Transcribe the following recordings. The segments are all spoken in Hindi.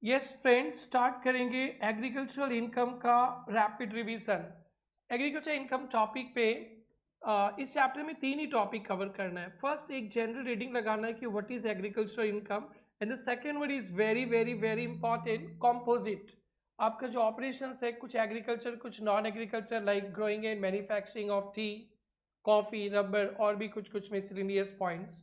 यस फ्रेंड्स, स्टार्ट करेंगे एग्रीकल्चरल इनकम का rapid revision. Agriculture income topic पे इस चैप्टर में 3 ही टॉपिक कवर करना है। फर्स्ट एक जनरल रीडिंग लगाना है कि what is agricultural income, and the second one is very very very important, composite. आपका जो ऑपरेशंस है, कुछ एग्रीकल्चर कुछ non agriculture, like growing and manufacturing of T, coffee, rubber और भी कुछ कुछ miscellaneous points.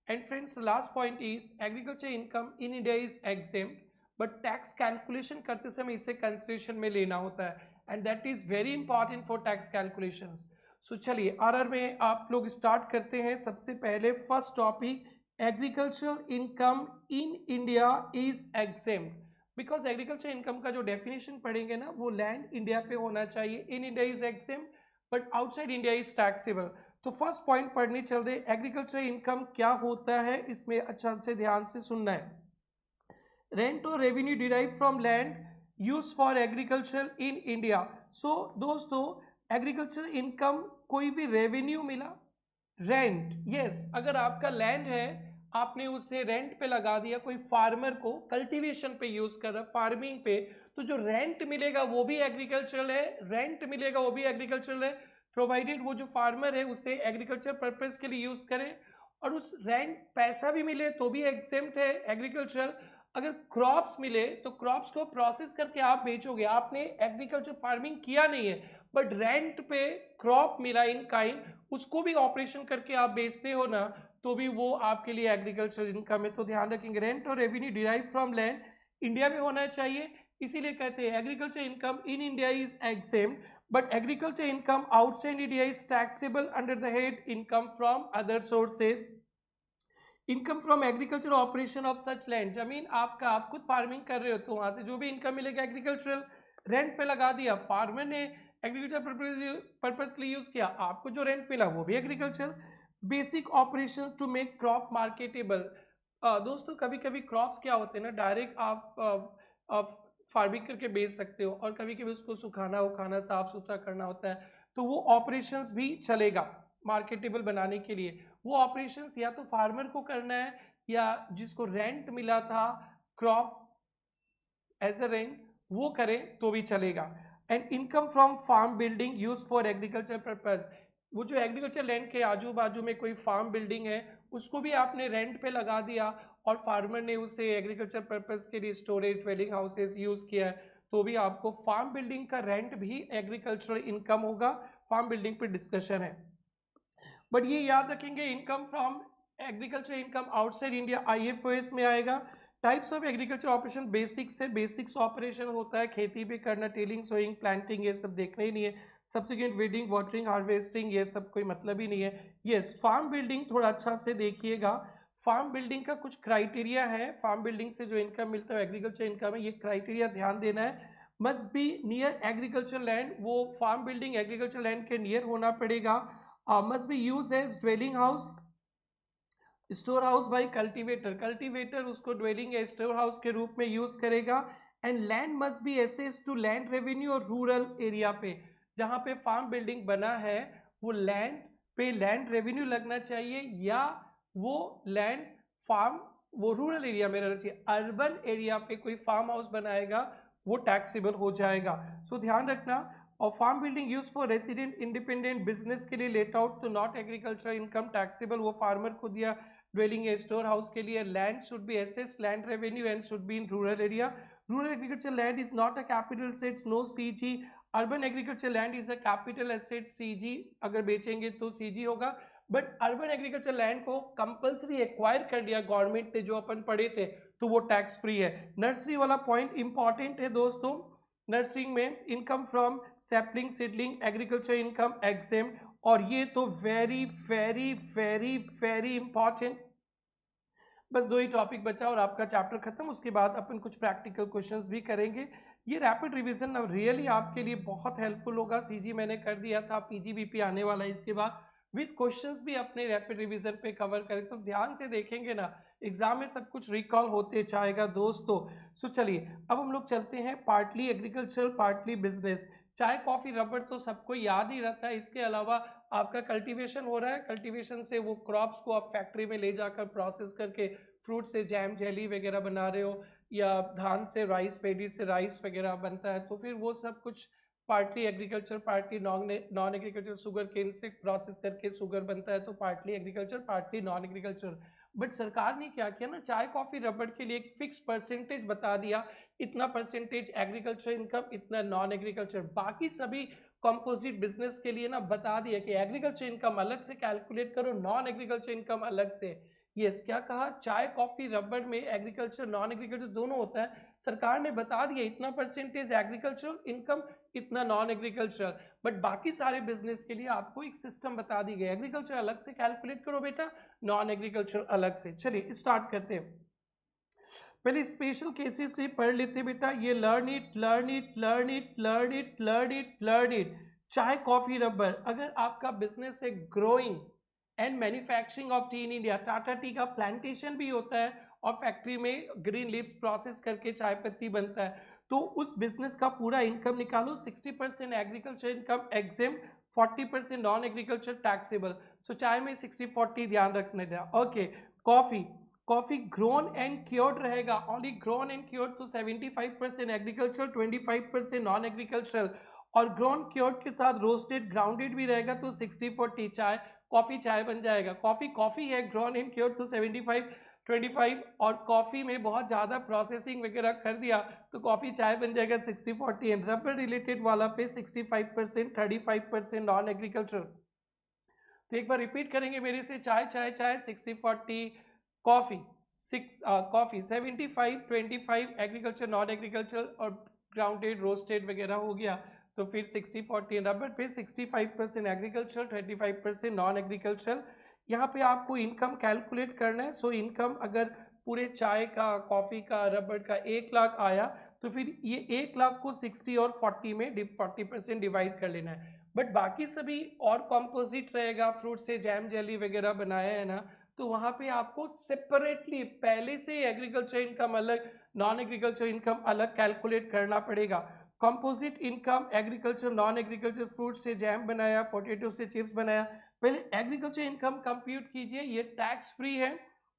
And friends last point is agriculture income in India is exempt, but tax calculation करते समय इसे कंसिडरेशन में लेना होता है, and that is very important for tax calculation. सो चलिए आरआर में आप लोग स्टार्ट करते हैं। सबसे पहले first topic, agricultural income in India is exempt. Because agriculture income का जो डेफिनेशन पढ़ेंगे ना, वो लैंड इंडिया पे होना चाहिए। In India is exempt but outside India is taxable. तो फर्स्ट पॉइंट पढ़ने चल रहे, एग्रीकल्चर इनकम क्या होता है, इसमें अच्छा से ध्यान से सुनना है। रेंट और revenue derive from land use for agriculture in India. So दोस्तों, एग्रीकल्चर इनकम कोई भी रेवेन्यू मिला, रेंट, यस, अगर आपका लैंड है आपने उसे रेंट पे लगा दिया, कोई फार्मर को कल्टीवेशन पे यूज कर रहा, फार्मिंग पे, तो जो रेंट मिलेगा वो भी एग्रीकल्चरल है, रेंट मिलेगा वो भी एग्रीकल्चरल है, प्रोवाइडेड वो जो फार्मर है उसे एग्रीकल्चर पर्पज के लिए यूज करे, और उस रेंट पैसा भी मिले तो भी एग्जेम्प्ट है एग्रीकल्चरल। अगर क्रॉप्स मिले तो क्रॉप्स को प्रोसेस करके आप बेचोगे, आपने एग्रीकल्चर फार्मिंग किया नहीं है, बट रेंट पे क्रॉप मिला इन काइंड, उसको भी ऑपरेशन करके आप बेचते हो ना, तो भी वो आपके लिए एग्रीकल्चर इनकम है। तो ध्यान रखेंगे, रेंट और revenue derive from land India में होना चाहिए, इसीलिए कहते हैं agriculture income in India is exempt, but agriculture income outside India is taxable under the head income from other sources. Income from agriculture operation of such land, जमीन आपका, आप खुद फार्मिंग कर रहे हो तो वहां से जो भी इनकम मिलेगा एग्रीकल्चरल, रेंट पे लगा दिया, फार्मर ने एग्रीकल्चर पर्पज के लिए यूज किया, आपको जो रेंट मिला वो भी agriculture. Basic operation to make crop marketable. दोस्तों कभी कभी क्रॉप्स क्या होते हैं ना, डायरेक्ट आप फार्मिंग करके बेच सकते हो, और कभी कभी उसको सुखाना उखाना साफ सुथरा करना होता है, तो वो ऑपरेशंस भी चलेगा मार्केटेबल बनाने के लिए। वो ऑपरेशंस या तो फार्मर को करना है, या जिसको रेंट मिला था क्रॉप एज अ रेंट, वो करें तो भी चलेगा। And income from farm building use for agriculture purpose, वो जो एग्रीकल्चर लैंड के आजू बाजू में कोई फार्म बिल्डिंग है उसको भी आपने रेंट पे लगा दिया, और फार्मर ने उसे एग्रीकल्चर पर्पज के लिए स्टोरेज ड्वेलिंग हाउसेज यूज किया है, तो भी आपको फार्म बिल्डिंग का रेंट भी एग्रीकल्चरल इनकम होगा। फार्म बिल्डिंग पे डिस्कशन है, बट ये याद रखेंगे income from agriculture income outside India IFOS में आएगा। Types of agriculture operation, basics है, बेसिक्स ऑपरेशन होता है खेती पे करना, टेलिंग, सोइंग, प्लांटिंग, ये सब देखना ही नहीं है। सब्सिक्वेंट वेडिंग, वाटरिंग, हार्वेस्टिंग, ये सब कोई मतलब ही नहीं है। यस, फार्म बिल्डिंग थोड़ा अच्छा से देखिएगा। फार्म बिल्डिंग का कुछ क्राइटेरिया है, फार्म बिल्डिंग से जो इनकम मिलता है एग्रीकल्चर इनकम है, ये क्राइटेरिया ध्यान देना है। Must be near agriculture land, वो फार्म बिल्डिंग एग्रीकल्चर लैंड के नियर होना पड़ेगा। Must be use as dwelling house, store house by cultivator, cultivator उसको ड्वेलिंग या स्टोर हाउस के रूप में यूज करेगा। And land must be assess to land revenue और रूरल एरिया पे, जहां पे फार्म बिल्डिंग बना है वो लैंड पे लैंड रेवेन्यू लगना चाहिए, या वो लैंड फार्म वो रूरल एरिया में रहना चाहिए। अर्बन एरिया पे कोई फार्म हाउस बनाएगा वो टैक्सेबल हो जाएगा। सो ध्यान रखना। और farm building use for resident independent business के लिए लेट आउट, तो नॉट एग्रीकल्चर इनकम टैक्सेबल, वो फार्मर को दिया। ड्वेलिंग या स्टोर हाउस के लिए land should be assess land revenue and should be in rural area. Rural agriculture land is not a capital asset, no CG. Urban agriculture land is a capital asset, CG, अगर बेचेंगे तो सीजी होगा। बट अर्बन एग्रीकल्चर लैंड को कंपल्सरी एक्वायर कर दिया गवर्नमेंट ने, जो अपन पढ़े थे, तो वो टैक्स फ्री है। नर्सरी वाला पॉइंट इंपॉर्टेंट है दोस्तों, नर्सरिंग में income from sapling seedling agriculture income exempt, और ये तो very very very very important. बस 2 ही टॉपिक बचा और आपका चैप्टर खत्म, उसके बाद अपन कुछ प्रैक्टिकल क्वेश्चंस भी करेंगे। ये रैपिड रिवीजन अब रियली आपके लिए बहुत हेल्पफुल होगा। सीजी मैंने कर दिया था, पीजीबीपी आने वाला है इसके बाद, विद क्वेश्चंस भी अपने रैपिड रिवीजन पे कवर करें, तो ध्यान से देखेंगे ना, एग्जाम में सब कुछ रिकॉल होते जाएगा दोस्तों। सो चलिए अब हम लोग चलते हैं, पार्टली एग्रीकल्चर पार्टली बिजनेस। चाय कॉफी रबर तो सबको याद ही रहता है, इसके अलावा आपका कल्टीवेशन हो रहा है, कल्टीवेशन से वो क्रॉप्स को आप फैक्ट्री में ले जाकर प्रोसेस करके फ्रूट से जैम जेली वगैरह बना रहे हो, या धान से राइस, पेडी से राइस वगैरह बनता है, तो फिर वो सब कुछ partly agriculture, partly non agriculture, sugar cane से प्रोसेस करके शुगर बनता है, तो partly agriculture partly non agriculture. But सरकार ने क्या किया ना, चाय कॉफी रबड़ के लिए एक फिक्स परसेंटेज बता दिया, इतना परसेंटेज एग्रीकल्चर इनकम, इतना नॉन एग्रीकल्चर। बाकी सभी कंपोजिट बिजनेस के लिए ना बता दिया कि एग्रीकल्चर इनकम अलग से कैलकुलेट करो, नॉन एग्रीकल्चर इनकम अलग से। यस, क्या कहा, चाय कॉफी रबड़ में एग्रीकल्चर नॉन एग्रीकल्चर दोनों होता है। सरकार ने बता दिया इतना परसेंटेज एग्रीकल्चरल इनकम, इतना नॉन एग्रीकल्चरल। बट बाकी सारे बिजनेस के लिए आपको एक सिस्टम बता दी गई, एग्रीकल्चर अलग से कैलकुलेट करो बेटा, नॉन एग्रीकल्चर अलग से। चलिए स्टार्ट करते हैं, पहले स्पेशल केसेस से पढ़ लेते बेटा। ये learn it, learn it, learn it, learn it, learn it, learn it. चाय कॉफी रबर, अगर आपका बिजनेस है growing and manufacturing of T in India, Tata T का प्लांटेशन भी होता है और फैक्ट्री में ग्रीन लीव्स प्रोसेस करके चाय पत्ती बनता है, तो उस बिजनेस का पूरा इनकम निकालो। 60% agriculture income exempt, 40% non agriculture taxable. So चाय में 60-40 ध्यान रखने का। Okay, coffee, coffee grown and cured रहेगा, ओनली ग्रोन एंड क्योर्ड, तो 75% एग्रीकल्चर, 25% नॉन एग्रीकल्चरल। और ग्रोन क्योर्ड के साथ रोस्टेड ग्राउंडेड भी रहेगा, तो 60-40 चाय कॉफी चाय बन जाएगा। कॉफी कॉफी है, ग्रोन एंड क्योर्ड, तो 75-25। और कॉफी में बहुत ज़्यादा प्रोसेसिंग वगैरह कर दिया तो कॉफी चाय बन जाएगा 60-40। एंड रबर रिलेटेड वाला पे 65%, 35% नॉन एग्रीकल्चर। तो एक बार रिपीट करेंगे मेरे से, चाय चाय चाय 60-40, कॉफी 75-25, एग्रीकल्चर नॉन एग्रीकल्चर और ग्राउंडेड रोस्टेड वगैरह हो गया, तो फिर 60-40। रबर पे 65% एग्रीकल्चर, 25% नॉन एग्रीकल्चर। यहाँ पे आपको इनकम कैलकुलेट करना है। सो इनकम अगर पूरे चाय का, कॉफ़ी का, रबर का 1 लाख आया, तो फिर ये 1 लाख को 60 और 40 में 40% डिवाइड कर लेना है। बट बाकी सभी और कॉम्पोजिट रहेगा, फ्रूट से जैम जेली वगैरह बनाया है ना, तो वहाँ पे आपको सेपरेटली पहले से एग्रीकल्चर इनकम अलग, नॉन एग्रीकल्चर इनकम अलग कैलकुलेट करना पड़ेगा। Composite income, agriculture, non agriculture, fruit से जैम बनाया, पोटैटो से चिप्स बनाया, पहले एग्रीकल्चर इनकम कंप्यूट कीजिए, ये टैक्स फ्री है।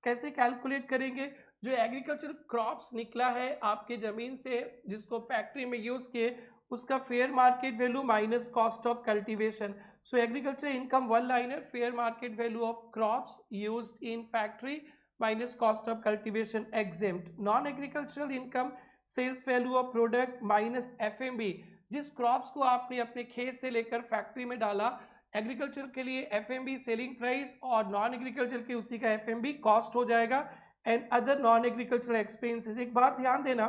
कैसे कैलकुलेट करेंगे, जो एग्रीकल्चर क्रॉप्स निकला है आपके ज़मीन से, जिसको फैक्ट्री में यूज़ किए, उसका fair market value minus cost of cultivation. So agriculture income one liner, fair market value of crops used in factory minus cost of cultivation exempt. Non agricultural income, sales value of product minus FMB। जिस क्रॉप्स को आपने अपने खेत से लेकर फैक्ट्री में डाला, एग्रीकल्चर के लिए FMB सेलिंग प्राइस और नॉन एग्रीकल्चर के उसी का FMB कॉस्ट हो जाएगा। And other non agriculture expenses, एक बात ध्यान देना,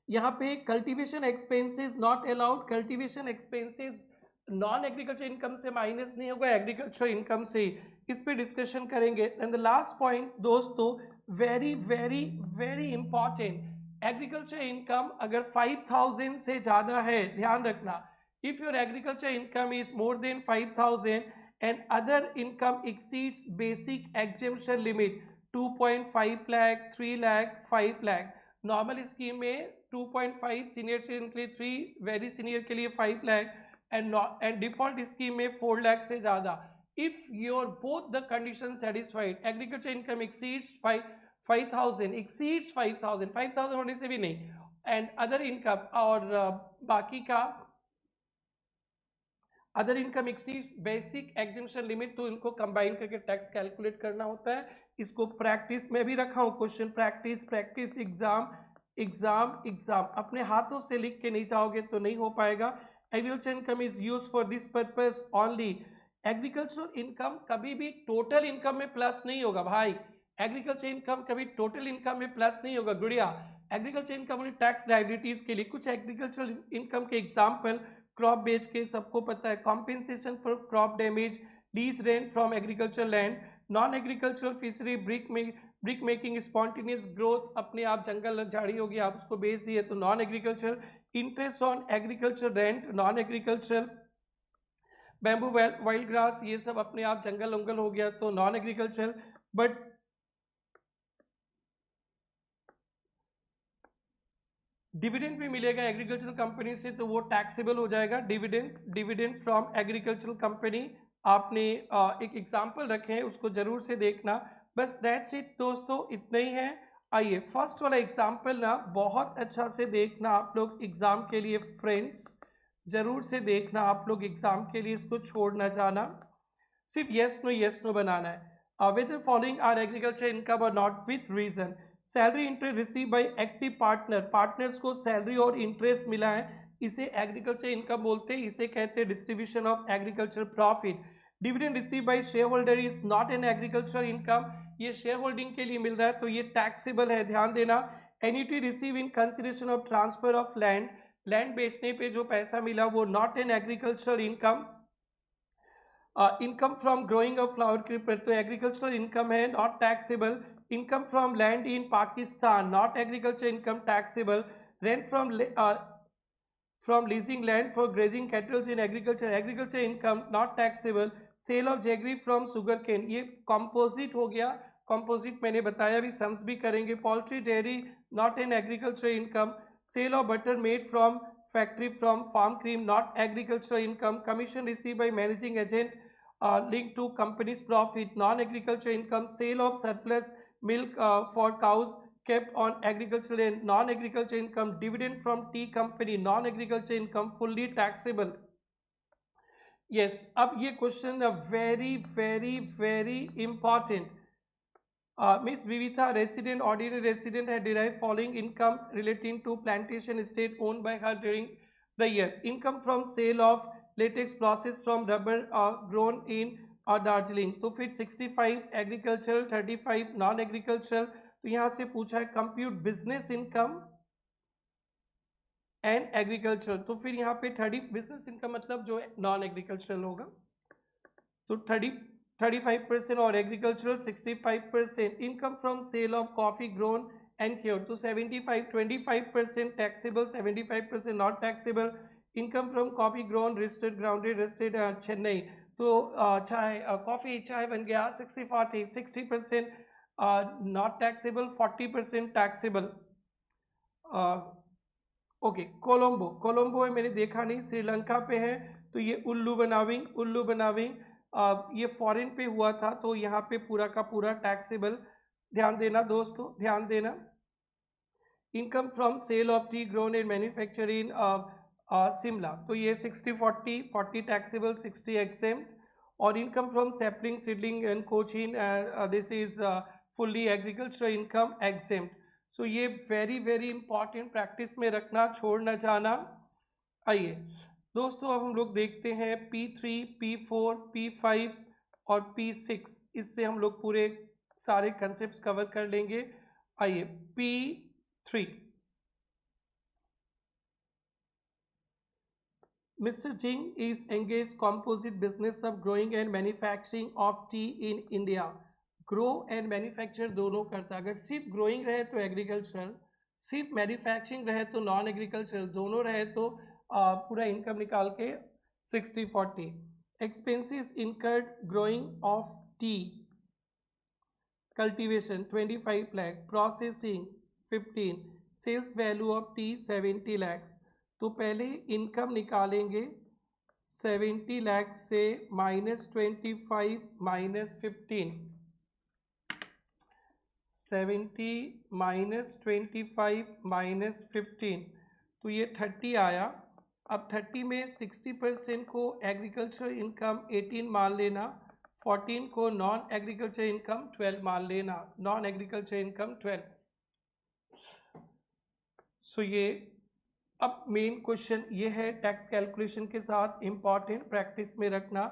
यहाँ पे cultivation expenses not allowed, cultivation expenses non agriculture income से माइनस नहीं होगा, एग्रीकल्चर इनकम से। इस पे डिस्कशन करेंगे। एंड द लास्ट पॉइंट दोस्तों, very very very important, agriculture income अगर 5000 से ज़्यादा है, ध्यान रखना, if your agriculture income is more than 5000 and other income exceeds basic exemption limit 2.5 lakh, 3 lakh, 5 lakh. Normal scheme में 2.5, सीनियर सिटीजन के लिए 3, वेरी सीनियर के लिए 5 लाख, and default स्कीम में 4 लाख से ज़्यादा। if your both the conditions satisfied, agriculture income exceeds 5,000, exceeds 5,000 होने से भी नहीं, and other income और बाकी का other income exceeds basic exemption limit, तो इनको कंबाइन करके टैक्स कैलकुलेट करना होता है। इसको प्रैक्टिस में भी रखा हूँ, question practice, practice, exam, exam, exam, अपने हाथों से लिख के नहीं जाओगे तो नहीं हो पाएगा। Agriculture income is use for this purpose only. Agricultural income कभी भी टोटल इनकम में प्लस नहीं होगा भाई, एग्रीकल्चर इनकम कभी टोटल इनकम में प्लस नहीं होगा गुड़िया। एग्रीकल्चर इनकम टैक्स लाइबिलिटीज के लिए कुछ एग्रीकल्चर इनकम के एग्जाम्पल, क्रॉप बेच के सबको पता है, compensation for crop damage, lease rent from agriculture land, non agricultural fishery, brick making, spontaneous growth, अपने आप जंगल झाड़ी हो गया आप उसको बेच दिए तो non agriculture, interest on agriculture rent non agriculture, bamboo wild grass, ये सब अपने आप जंगल उंगल हो गया तो नॉन एग्रीकल्चर। बट डिविडेंड भी मिलेगा एग्रीकल्चरल कंपनी से तो वो टैक्सेबल हो जाएगा। डिविडेंड फ्रॉम एग्रीकल्चरल कंपनी, आपने एक एग्जांपल रखे हैं उसको जरूर से देखना। बस दैट्स इट दोस्तों, इतना ही है। आइए फर्स्ट वाला एग्जाम्पल ना बहुत अच्छा से देखना आप लोग एग्जाम के लिए फ्रेंड्स, जरूर से देखना आप लोग एग्जाम के लिए, इसको छोड़ ना जाना, सिर्फ यस नो बनाना है। Whether following are agriculture income और not with reason. Salary interest receive by active partner, partners को सैलरी और इंटरेस्ट मिला है, इसे एग्रीकल्चर इनकम बोलते हैं, इसे कहते हैं distribution of agriculture profit. Dividend receive by share holder is not an agriculture income, ये शेयर होल्डिंग के लिए मिल रहा है तो ये टैक्सेबल है, ध्यान देना। Annuity receive in consideration of transfer of land, land बेचने पे जो पैसा मिला वो not an agriculture income. Income from growing of flower creeper, तो एग्रीकल्चरल इनकम है, not taxable. Income from land in Pakistan, not agriculture income, taxable. Rent from leasing land for grazing cattles in agriculture, agriculture income, not taxable. Sale of jaggery from sugar cane, ये कॉम्पोजिट हो गया, कॉम्पोजिट मैंने बताया भी, सम्स भी करेंगे। Poultry dairy not an agriculture income. Sale of butter made from factory from farm cream, not agriculture income. Commission receive by managing agent linked to company's profit, non-agriculture income. Sale of surplus milk for cows kept on agricultural and non-agriculture income. Dividend from tea company, non-agriculture income, fully taxable. Yes, अब ये question very very very important. Miss Vivitha, resident, ordinary resident, had derived following income relating to plantation estate owned by her during the year. Income from sale of latex processed from rubber grown in Darjeeling. तो फिर 65 एग्रीकल्चरल, 35 नॉन एग्रीकल्चरल। तो यहाँ से पूछा है compute business income and agricultural, तो फिर यहाँ पे 30 बिजनेस इनकम मतलब जो नॉन एग्रीकल्चरल होगा, तो 35% और agricultural 65%। Income from sale of coffee grown and cure, तो 25% taxable, 75% not taxable. Income from coffee grown roasted grounded roasted Chennai, तो चाय कॉफी चाय बन गया 60% not taxable, 40% taxable. Okay, Colombo, Colombo है मैंने देखा नहीं, श्रीलंका पे है, तो ये उल्लू बनाविंग ये फॉरेन पे हुआ था, तो यहाँ पे पूरा का पूरा टैक्सेबल, ध्यान देना दोस्तों, ध्यान देना। Income from sale of tea grown in manufacture in Shimla, तो ये 60-40, 40 टैक्सेबल, 60 एग्जेम्प्ट। और income from sapling seedling and Cochin, this is fully agriculture income, exempt. So ये वेरी वेरी इंपॉर्टेंट, प्रैक्टिस में रखना, छोड़ न जाना। आइए दोस्तों, अब हम लोग देखते हैं P3, P4, P5 और P6, इससे हम लोग पूरे सारे कंसेप्ट कवर कर लेंगे। आइए P3, Mr. Jing is engaged composite business of growing and manufacturing of tea in India. Grow and manufacture दोनों करता है, अगर सिर्फ ग्रोइंग रहे तो एग्रीकल्चरल, सिर्फ मैन्युफैक्चरिंग रहे तो नॉन एग्रीकल्चरल, दोनों रहे तो पूरा इनकम निकाल के 60-40। Expenses incurred growing of tea, cultivation 25 lakh, processing 15, sales value of tea 70 lakh. तो पहले इनकम निकालेंगे 70 लाख से -25 -15, 70 -25 -15, तो ये 30 आया। अब 30 में 60% को एग्रीकल्चर इनकम 18 मान लेना, 14 को नॉन एग्रीकल्चर इनकम 12 मान लेना, नॉन एग्रीकल्चर इनकम 12। सो ये अब मेन क्वेश्चन ये है, टैक्स कैलकुलेशन के साथ इंपॉर्टेंट, प्रैक्टिस में रखना।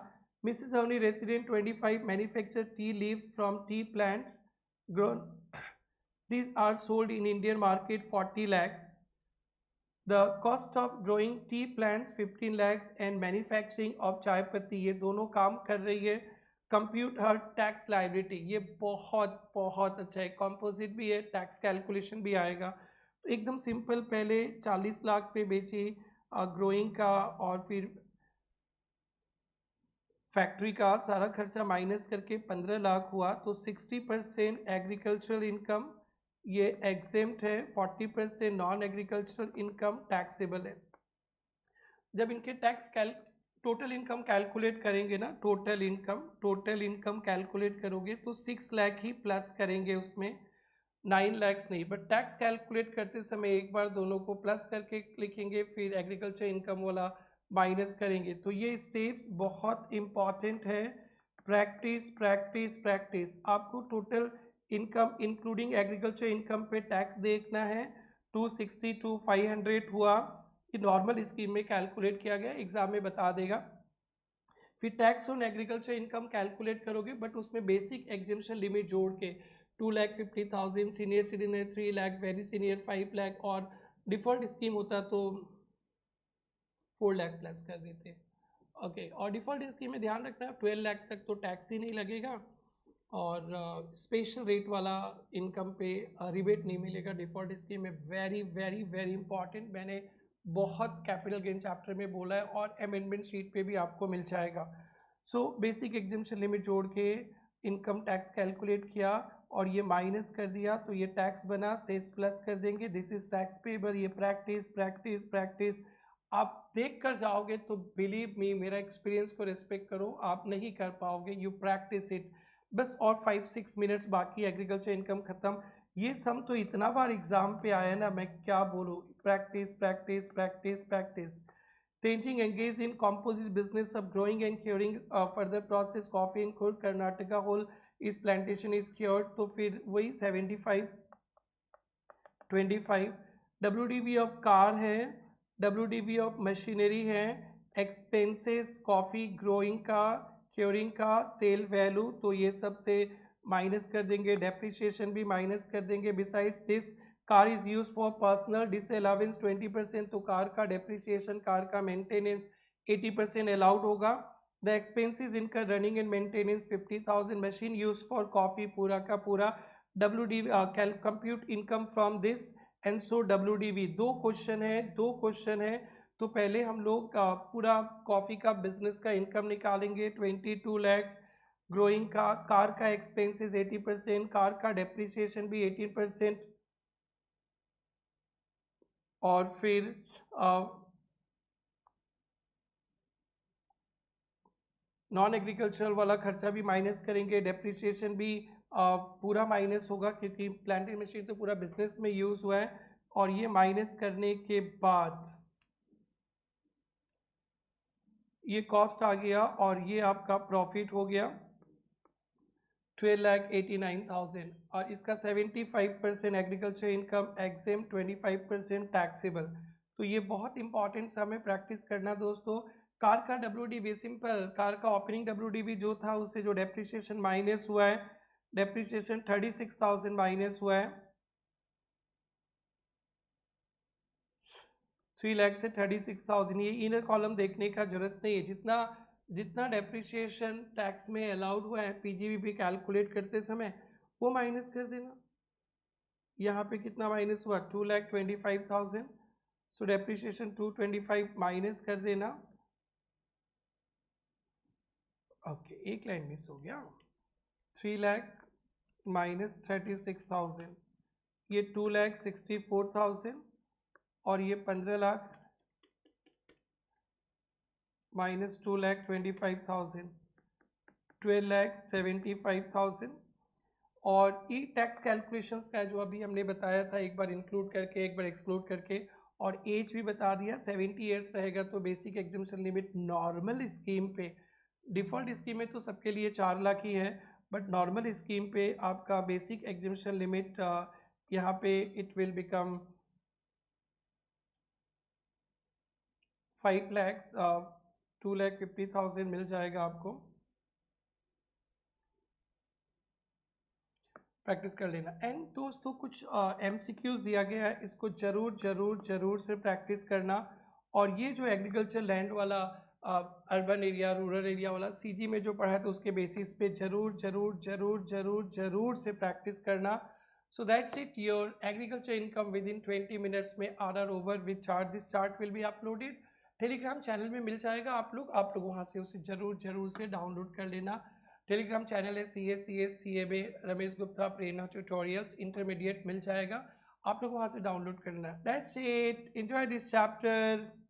Mrs Avni resident 25 manufacture tea leaves from tea plant grown, these are sold in Indian market 40 lakhs. The cost of growing tea plants 15 lakhs and manufacturing of चाय पत्ती, ये दोनों काम कर रही है। कंप्यूट हर टैक्स लायबिलिटी, ये बहुत बहुत अच्छा है, कॉम्पोजिट भी है, टैक्स कैलकुलेशन भी आएगा। तो एकदम सिंपल, पहले 40 लाख पे बेची ग्रोइंग का, और फिर फैक्ट्री का सारा खर्चा माइनस करके 15 लाख हुआ, तो 60% एग्रीकल्चरल इनकम ये एग्जेम्प्ट है, 40% नॉन एग्रीकल्चरल इनकम टैक्सेबल है। जब इनके टैक्स टोटल इनकम कैलकुलेट करेंगे ना, टोटल इनकम कैलकुलेट करोगे तो 6 लाख ही प्लस करेंगे उसमें, 9 lakhs नहीं, बट टैक्स कैलकुलेट करते समय एक बार दोनों को प्लस करके लिखेंगे, फिर एग्रीकल्चर इनकम वाला माइनस करेंगे। तो ये स्टेप्स बहुत इंपॉर्टेंट है। Practice practice practice. आपको total income including agriculture income पे टैक्स देखना है। 260 to 500 हुआ, कि नॉर्मल स्कीम में कैलकुलेट किया गया, एग्जाम में बता देगा। फिर tax on agriculture income calculate करोगे, बट उसमें बेसिक एग्जेम्पशन लिमिट जोड़ के 2,50,000, सीनियर सिटीजन है 3 लाख, वेरी सीनियर 5 लाख, और डिफॉल्ट स्कीम होता तो 4 लाख प्लस कर देते। ओके, और डिफॉल्ट स्कीम में ध्यान रखना है 12 लाख तक तो टैक्स ही नहीं लगेगा, और स्पेशल रेट वाला इनकम पे रिबेट नहीं मिलेगा डिफॉल्ट स्कीम में। वेरी वेरी वेरी इंपॉर्टेंट, मैंने बहुत कैपिटल गेन चैप्टर में बोला है, और अमेंडमेंट शीट पे भी आपको मिल जाएगा। सो बेसिक एग्जेम्पशन लिमिट जोड़ के इनकम टैक्स कैलकुलेट किया, और ये माइनस कर दिया, तो ये टैक्स बना, सेस प्लस कर देंगे, दिस इज टैक्स पेबल। ये प्रैक्टिस प्रैक्टिस प्रैक्टिस आप देख कर जाओगे तो बिलीव मी, मेरा एक्सपीरियंस को रिस्पेक्ट करो, आप नहीं कर पाओगे, यू प्रैक्टिस इट। बस और 5-6 मिनट्स बाकी, एग्रीकल्चर इनकम खत्म। ये सम तो इतना बार एग्जाम पे आया ना, मैं क्या बोलूँ। Practice practice practice practice. Changing engaged in composite business of growing and curing further process coffee in Kurd Karnataka whole is plantation is cured, तो फिर वही 75 25। WDV ऑफ कार है, WDV ऑफ मशीनरी है, एक्सपेंसेस कॉफ़ी ग्रोइंग का, क्योरिंग का, सेल वैल्यू, तो ये सब से माइनस कर देंगे, डेप्रिसिएशन भी माइनस कर देंगे। Besides this car is use for personal disallowance 20%, तो कार का डेप्रिसिएशन, कार का मेंटेनेंस 80% अलाउड होगा। द एक्सपेंसेस इनकर running and maintenance 50,000, machine use for coffee पूरा का पूरा। WDV compute income from this and so WDV। दो क्वेश्चन है, तो पहले हम लोग पूरा कॉफ़ी का बिजनेस का इनकम निकालेंगे 22 लैक्स, ग्रोइंग का, कार का एक्सपेंसेस 80%, कार का डेप्रिसिएशन भी 18%, और फिर नॉन एग्रीकल्चरल वाला खर्चा भी माइनस करेंगे, डेप्रिसिएशन भी पूरा माइनस होगा, क्योंकि प्लांटिंग मशीन तो पूरा बिजनेस में यूज़ हुआ है। और ये माइनस करने के बाद ये कॉस्ट आ गया, और ये आपका प्रॉफिट हो गया 12,89,000, और इसका 75% एग्रीकल्चर इनकम एग्जेम, 25% टैक्सेबल। तो ये बहुत इंपॉर्टेंट सा हमें प्रैक्टिस करना दोस्तों। कार का WDV सिंपल, कार का ओपनिंग WDV जो था उससे जो डेप्रिसिएशन माइनस हुआ है, डेप्रिसिएशन 36,000 माइनस हुआ है, 3 लाख से 36,000। ये इनर कॉलम देखने का जरूरत नहीं है, जितना जितना डेप्रिसिएशन टैक्स में अलाउड हुआ है PGBP कैलकुलेट करते समय, वो माइनस कर देना। यहाँ पे कितना माइनस हुआ, 2,25,000, सो डेप्रिसिएशन 225 माइनस कर देना। ओके, एक लाइन मिस हो गया, 3 लाख माइनस 36,000, ये 2,64,000, और ये 15 लाख माइनस 2,25,000, 12,75,000। और ई टैक्स कैलकुलेशंस का जो अभी हमने बताया था, एक बार इंक्लूड करके एक बार एक्सक्लूड करके, और एज भी बता दिया 70 ईयर्स रहेगा, तो basic exemption limit normal scheme पे, डिफ़ॉल्ट स्कीम में तो सबके लिए 4 लाख ही है, बट नॉर्मल स्कीम पे आपका बेसिक एग्जेम्पशन लिमिट यहाँ पे इट विल बिकम 5 लैक्स 2,50,000 मिल जाएगा आपको। प्रैक्टिस कर लेना। एंड दोस्तों कुछ MCQs दिया गया है, इसको जरूर जरूर जरूर से प्रैक्टिस करना। और ये जो एग्रीकल्चर लैंड वाला अर्बन एरिया रूरल एरिया वाला CG में जो पढ़ा है, तो उसके बेसिस पे जरूर जरूर जरूर जरूर जरूर से प्रैक्टिस करना। So that's it, your agriculture income within 20 minutes में are over with chart. This chart will be uploaded Telegram channel में, मिल जाएगा। आप लोग वहाँ से उसे जरूर जरूर से डाउनलोड कर लेना। टेलीग्राम चैनल है CA रमेश गुप्ता प्रेरणा ट्यूटोरियल्स इंटरमीडिएट, मिल जाएगा। आप लोग वहाँ से डाउनलोड करना। That's it, enjoy this chapter.